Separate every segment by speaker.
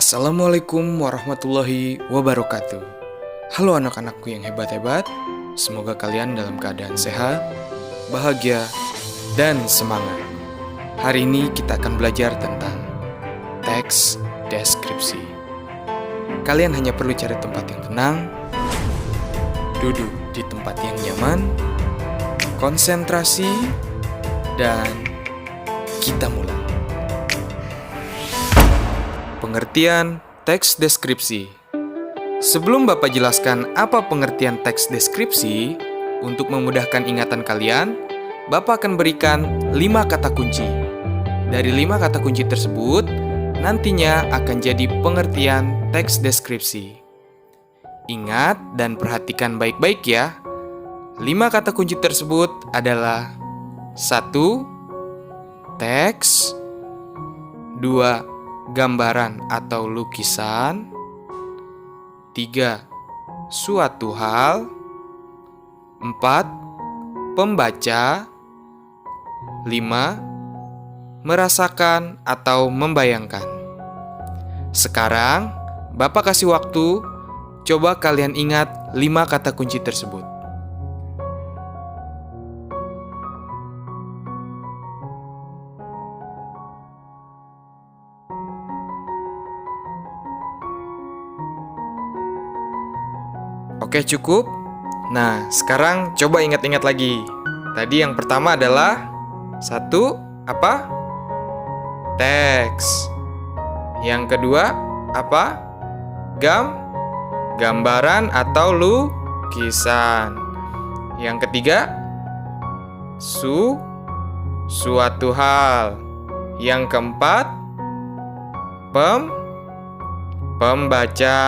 Speaker 1: Assalamualaikum warahmatullahi wabarakatuh. Halo anak-anakku yang hebat-hebat. Semoga kalian dalam keadaan sehat, bahagia, dan semangat. Hari ini kita akan belajar tentang teks deskripsi. Kalian hanya perlu cari tempat yang tenang, duduk di tempat yang nyaman, konsentrasi, dan kita mulai. Pengertian teks deskripsi. Sebelum Bapak jelaskan apa pengertian teks deskripsi, untuk memudahkan ingatan kalian, Bapak akan berikan 5 kata kunci. Dari 5 kata kunci tersebut, nantinya akan jadi pengertian teks deskripsi. Ingat dan perhatikan baik-baik ya. 5 kata kunci tersebut adalah 1. Teks 2. Gambaran atau lukisan. 3. Suatu hal. 4. Pembaca. 5. Merasakan atau membayangkan. Sekarang, Bapak kasih waktu, coba kalian ingat 5 kata kunci tersebut. Oke, cukup? Nah, sekarang coba ingat-ingat lagi. Tadi yang pertama adalah 1. Apa? Teks. Yang kedua, apa? Gambaran atau lukisan. Yang ketiga, suatu hal. Yang keempat, pembaca.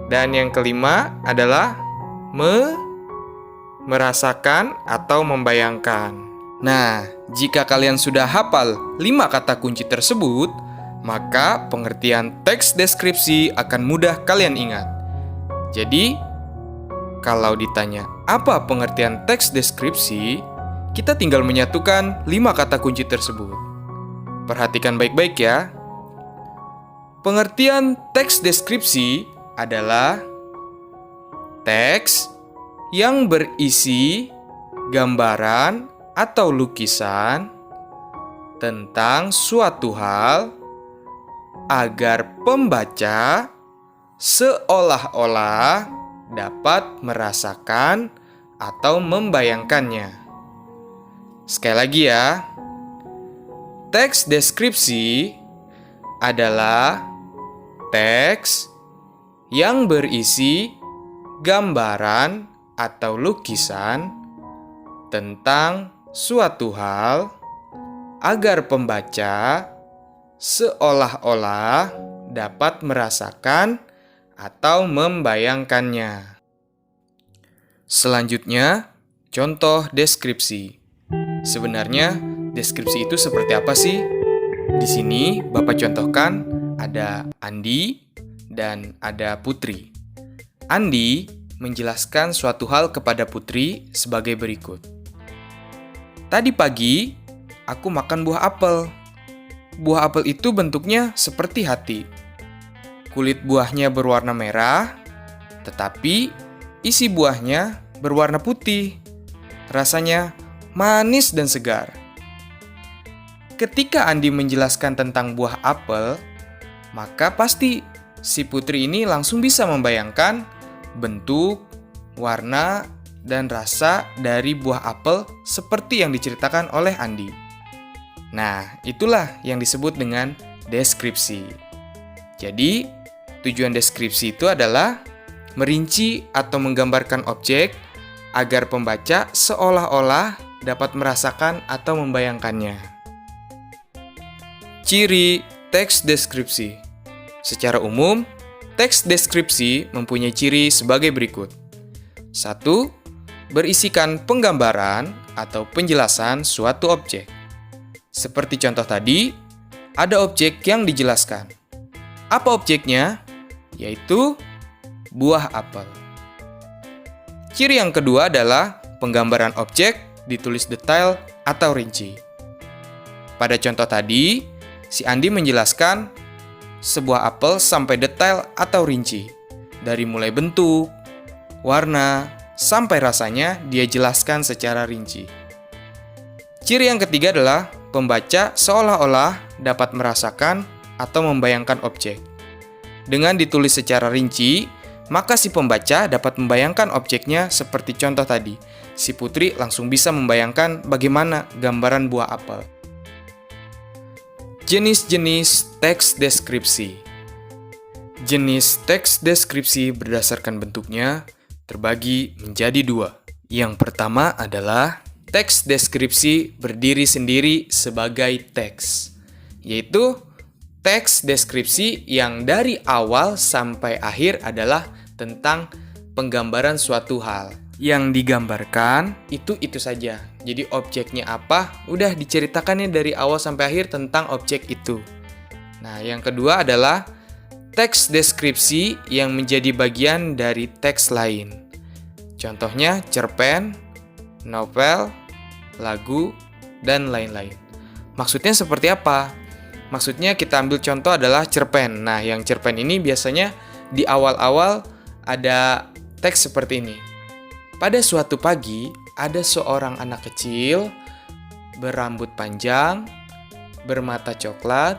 Speaker 1: Dan yang kelima adalah merasakan atau membayangkan. Nah, jika kalian sudah hafal 5 kata kunci tersebut, maka pengertian teks deskripsi akan mudah kalian ingat. Jadi, kalau ditanya apa pengertian teks deskripsi, kita tinggal menyatukan 5 kata kunci tersebut. Perhatikan baik-baik ya. Pengertian teks deskripsi adalah teks yang berisi gambaran atau lukisan tentang suatu hal agar pembaca seolah-olah dapat merasakan atau membayangkannya. Sekali lagi ya, teks deskripsi adalah teks yang berisi gambaran atau lukisan tentang suatu hal agar pembaca seolah-olah dapat merasakan atau membayangkannya. Selanjutnya, contoh deskripsi. Sebenarnya, deskripsi itu seperti apa sih? Di sini Bapak contohkan ada Andi dan ada Putri. Andi menjelaskan suatu hal kepada Putri sebagai berikut. Tadi pagi, aku makan buah apel. Buah apel itu bentuknya seperti hati. Kulit buahnya berwarna merah, tetapi isi buahnya berwarna putih. Rasanya manis dan segar. Ketika Andi menjelaskan tentang buah apel, maka pasti si Putri ini langsung bisa membayangkan bentuk, warna, dan rasa dari buah apel seperti yang diceritakan oleh Andi. Nah, itulah yang disebut dengan deskripsi. Jadi, tujuan deskripsi itu adalah merinci atau menggambarkan objek agar pembaca seolah-olah dapat merasakan atau membayangkannya. Ciri teks deskripsi. Secara umum, teks deskripsi mempunyai ciri sebagai berikut. 1. Berisikan penggambaran atau penjelasan suatu objek. Seperti contoh tadi, ada objek yang dijelaskan. Apa objeknya? Yaitu buah apel. Ciri yang kedua adalah penggambaran objek ditulis detail atau rinci. Pada contoh tadi, si Andi menjelaskan sebuah apel sampai detail atau rinci. Dari mulai bentuk, warna, sampai rasanya dia jelaskan secara rinci. Ciri yang ketiga adalah pembaca seolah-olah dapat merasakan atau membayangkan objek. Dengan ditulis secara rinci, maka si pembaca dapat membayangkan objeknya seperti contoh tadi. Si Putri langsung bisa membayangkan bagaimana gambaran buah apel. Jenis-jenis teks deskripsi. Jenis teks deskripsi berdasarkan bentuknya terbagi menjadi dua. Yang pertama adalah teks deskripsi berdiri sendiri sebagai teks, yaitu teks deskripsi yang dari awal sampai akhir adalah tentang penggambaran suatu hal. Yang digambarkan itu saja. Jadi objeknya apa, udah diceritakannya dari awal sampai akhir tentang objek itu. Nah, yang kedua adalah teks deskripsi yang menjadi bagian dari teks lain. Contohnya cerpen, novel, lagu, dan lain-lain. Maksudnya seperti apa? Maksudnya kita ambil contoh adalah cerpen. Nah, yang cerpen ini biasanya di awal-awal ada teks seperti ini. Pada suatu pagi, ada seorang anak kecil berambut panjang, bermata coklat,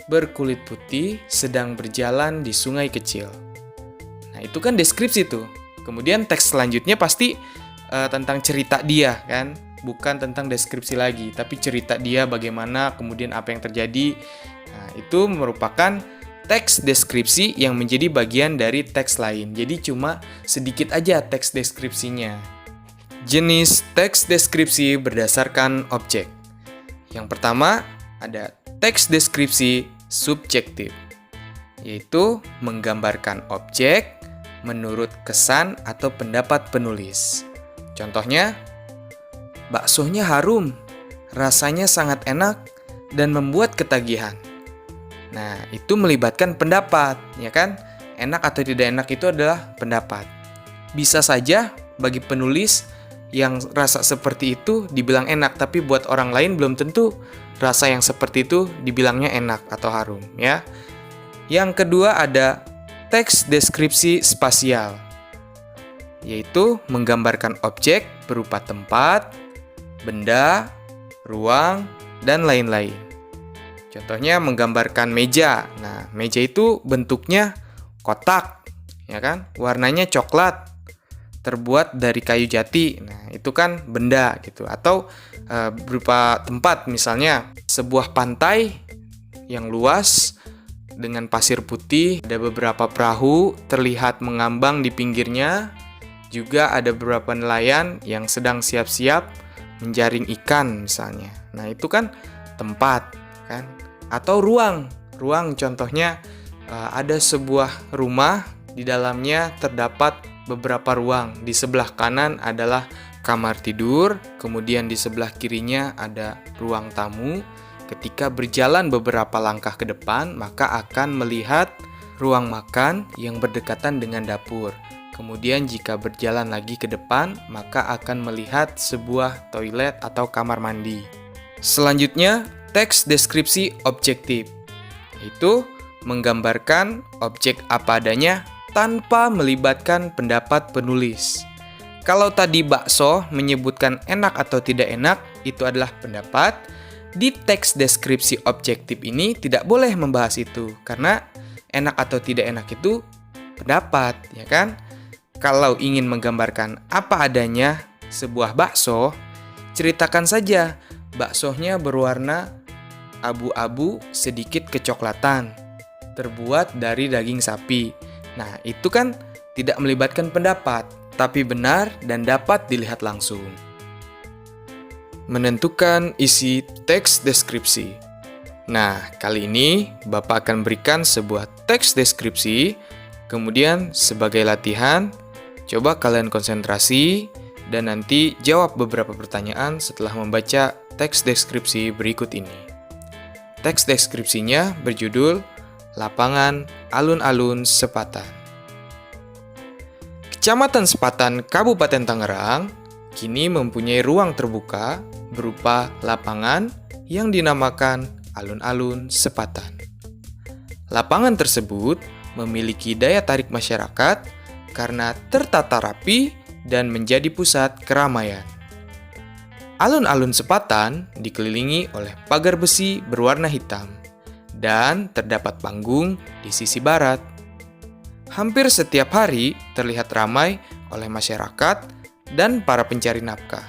Speaker 1: berkulit putih, sedang berjalan di sungai kecil. Nah, itu kan deskripsi tuh. Kemudian teks selanjutnya pasti tentang cerita dia kan, bukan tentang deskripsi lagi, tapi cerita dia bagaimana, kemudian apa yang terjadi. Nah, itu merupakan teks deskripsi yang menjadi bagian dari teks lain. Jadi cuma sedikit aja teks deskripsinya. Jenis teks deskripsi berdasarkan objek. Yang pertama ada teks deskripsi subjektif, yaitu menggambarkan objek menurut kesan atau pendapat penulis. Contohnya, baksonya harum, rasanya sangat enak, dan membuat ketagihan. Nah, itu melibatkan pendapat, ya kan? Enak atau tidak enak itu adalah pendapat. Bisa saja bagi penulis yang rasa seperti itu dibilang enak, tapi buat orang lain belum tentu rasa yang seperti itu dibilangnya enak atau harum, ya. Yang kedua ada teks deskripsi spasial, yaitu menggambarkan objek berupa tempat, benda, ruang, dan lain-lain. Contohnya menggambarkan meja. Nah, meja itu bentuknya kotak, ya kan? Warnanya coklat, terbuat dari kayu jati. Nah, itu kan benda gitu. Atau berupa tempat, misalnya sebuah pantai yang luas dengan pasir putih, ada beberapa perahu terlihat mengambang di pinggirnya. Juga ada beberapa nelayan yang sedang siap-siap menjaring ikan misalnya. Nah, itu kan tempat kan? Atau ruang contohnya ada sebuah rumah, di dalamnya terdapat beberapa ruang. Di sebelah kanan adalah kamar tidur, kemudian di sebelah kirinya ada ruang tamu. Ketika berjalan beberapa langkah ke depan, maka akan melihat ruang makan yang berdekatan dengan dapur. Kemudian jika berjalan lagi ke depan, maka akan melihat sebuah toilet atau kamar mandi. Selanjutnya, teks deskripsi objektif, yaitu menggambarkan objek apa adanya tanpa melibatkan pendapat penulis. Kalau tadi bakso menyebutkan enak atau tidak enak, itu adalah pendapat. Di teks deskripsi objektif ini tidak boleh membahas itu, karena enak atau tidak enak itu pendapat, ya kan? Kalau ingin menggambarkan apa adanya sebuah bakso, ceritakan saja baksonya berwarna abu-abu sedikit kecoklatan, terbuat dari daging sapi. Nah, itu kan tidak melibatkan pendapat, tapi benar dan dapat dilihat langsung. Menentukan isi teks deskripsi. Nah, kali ini Bapak akan berikan sebuah teks deskripsi, kemudian sebagai latihan, coba kalian konsentrasi dan nanti jawab beberapa pertanyaan setelah membaca teks deskripsi berikut ini. Teks deskripsinya berjudul Lapangan Alun-Alun Sepatan. Kecamatan Sepatan, Kabupaten Tangerang, kini mempunyai ruang terbuka berupa lapangan yang dinamakan Alun-Alun Sepatan. Lapangan tersebut memiliki daya tarik masyarakat karena tertata rapi dan menjadi pusat keramaian. Alun-alun Sepatan dikelilingi oleh pagar besi berwarna hitam dan terdapat panggung di sisi barat. Hampir setiap hari terlihat ramai oleh masyarakat dan para pencari nafkah,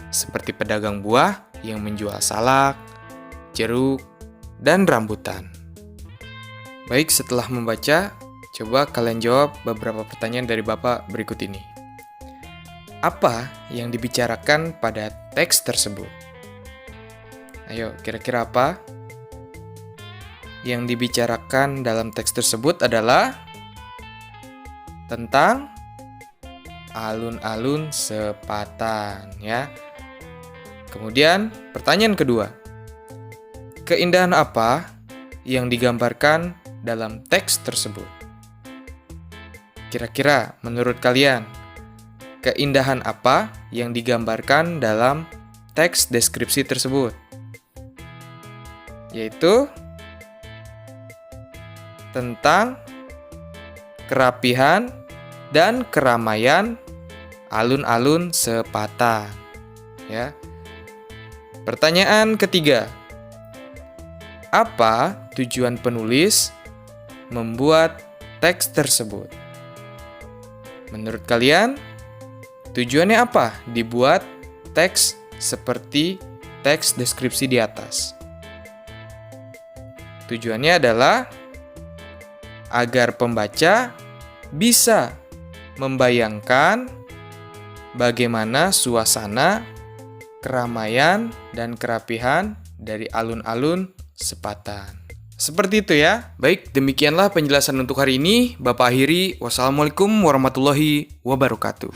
Speaker 1: seperti pedagang buah yang menjual salak, jeruk, dan rambutan. Baik, setelah membaca, coba kalian jawab beberapa pertanyaan dari Bapak berikut ini. Apa yang dibicarakan pada teks tersebut? Ayo, kira-kira apa? Yang dibicarakan dalam teks tersebut adalah tentang alun-alun Sepatan, ya. Kemudian, pertanyaan kedua. Keindahan apa yang digambarkan dalam teks tersebut? Kira-kira menurut kalian, keindahan apa yang digambarkan dalam teks deskripsi tersebut? Yaitu tentang kerapihan dan keramaian alun-alun Sepatan. Ya. Pertanyaan ketiga. Apa tujuan penulis membuat teks tersebut? Menurut kalian, tujuannya apa dibuat teks seperti teks deskripsi di atas? Tujuannya adalah agar pembaca bisa membayangkan bagaimana suasana, keramaian, dan kerapihan dari alun-alun Sepatan. Seperti itu ya. Baik, demikianlah penjelasan untuk hari ini. Bapak akhiri, wassalamualaikum warahmatullahi wabarakatuh.